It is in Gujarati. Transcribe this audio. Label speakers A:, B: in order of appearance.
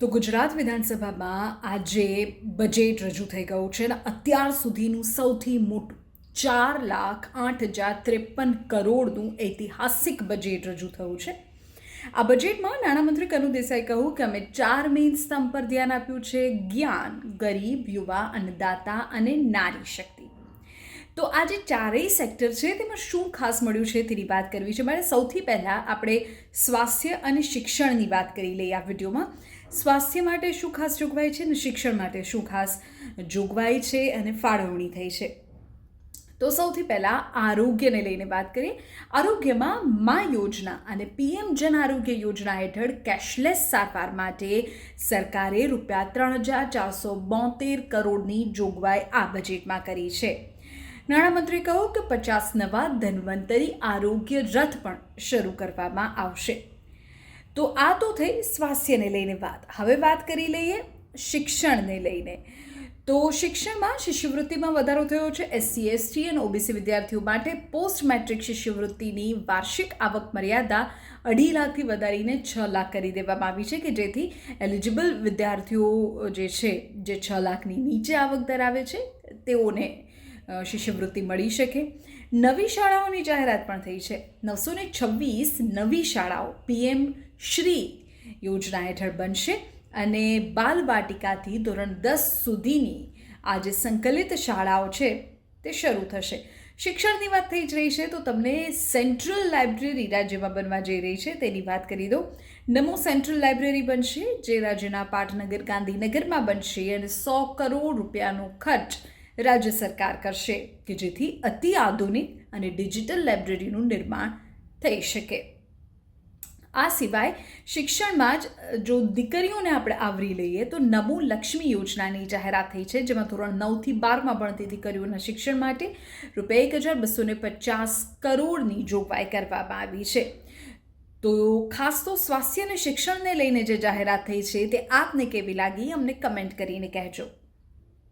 A: તો ગુજરાત વિધાનસભામાં આજે બજેટ રજૂ થઈ ગયું છે અને અત્યાર સુધીનું સૌથી મોટું 4,08,053 કરોડનું ઐતિહાસિક બજેટ રજૂ થયું છે. આ બજેટમાં નાણામંત્રી કનુ દેસાઈએ કહ્યું કે અમે 4 મેઇન સ્તંભ પર ધ્યાન આપ્યું છે: જ્ઞાન, ગરીબ, યુવા, અન્નદાતા અને નારી શક્તિ. તો આ જે ચારેય સેક્ટર છે તેમાં શું ખાસ મળ્યું છે તેની વાત કરવી છે. મારે સૌથી પહેલાં આપણે સ્વાસ્થ્ય અને શિક્ષણની વાત કરી લઈએ આ વિડીયોમાં. સ્વાસ્થ્ય માટે શું ખાસ જોગવાઈ છે અને શિક્ષણ માટે શું ખાસ જોગવાઈ છે અને ફાળવણી થઈ છે. તો સૌથી પહેલાં આરોગ્યને લઈને વાત કરીએ. આરોગ્યમાં મા યોજના અને પીએમ જન આરોગ્ય યોજના હેઠળ કેશલેસ સારવાર માટે સરકારે ₹3,472 કરોડની જોગવાઈ આ બજેટમાં કરી છે. નાણામંત્રીએ કહ્યું કે 50 નવા ધન્વંતરી આરોગ્ય રથ પણ શરૂ કરવામાં આવશે. તો આ તો થઈ સ્વાસ્થ્યને લઈને વાત. હવે વાત કરી લઈએ શિક્ષણને લઈને. તો શિક્ષણમાં શિષ્યવૃત્તિમાં વધારો થયો છે. SC, ST અને OBC વિદ્યાર્થીઓ માટે પોસ્ટ મેટ્રિક શિષ્યવૃત્તિની વાર્ષિક આવક મર્યાદા 2.5 લાખથી વધારીને 6 લાખ કરી દેવામાં આવી છે કે જેથી એલિજિબલ વિદ્યાર્થીઓ જે છે જે 6 લાખની નીચે આવક ધરાવે છે તેઓને શિષ્યવૃત્તિ મળી શકે. નવી શાળાઓની જાહેરાત પણ થઈ છે. 926 નવી શાળાઓ PM શ્રી યોજના હેઠળ બનશે અને બાલવાટિકાથી ધોરણ 10 સુધીની આ જે સંકલિત શાળાઓ છે તે શરૂ થશે. શિક્ષણની વાત થઈ જ રહી છે તો તમને સેન્ટ્રલ લાઇબ્રેરી રાજ્યમાં બનવા જઈ રહી છે તેની વાત કરી દો. નમો સેન્ટ્રલ લાઇબ્રેરી બનશે જે રાજ્યના પાટનગર ગાંધીનગરમાં બનશે અને 100 કરોડ રૂપિયાનો ખર્ચ રાજ્ય સરકાર કરશે કે જેથી અતિ આધુનિક અને ડિજિટલ લાઇબ્રેરીનું નિર્માણ થઈ શકે. આ સિવાય શિક્ષણમાં જ જો દીકરીઓને આપણે આવરી લઈએ તો નમો લક્ષ્મી યોજનાની જાહેરાત થઈ છે જેમાં ધોરણ 9થી 12માં ભણતી દીકરીઓના શિક્ષણ માટે ₹1,250 કરોડની જોગવાઈ કરવામાં આવી છે. તો ખાસ તો સ્વાસ્થ્ય અને શિક્ષણને લઈને જે જાહેરાત થઈ છે તે આપને કેવી લાગી અમને કમેન્ટ કરીને કહેજો.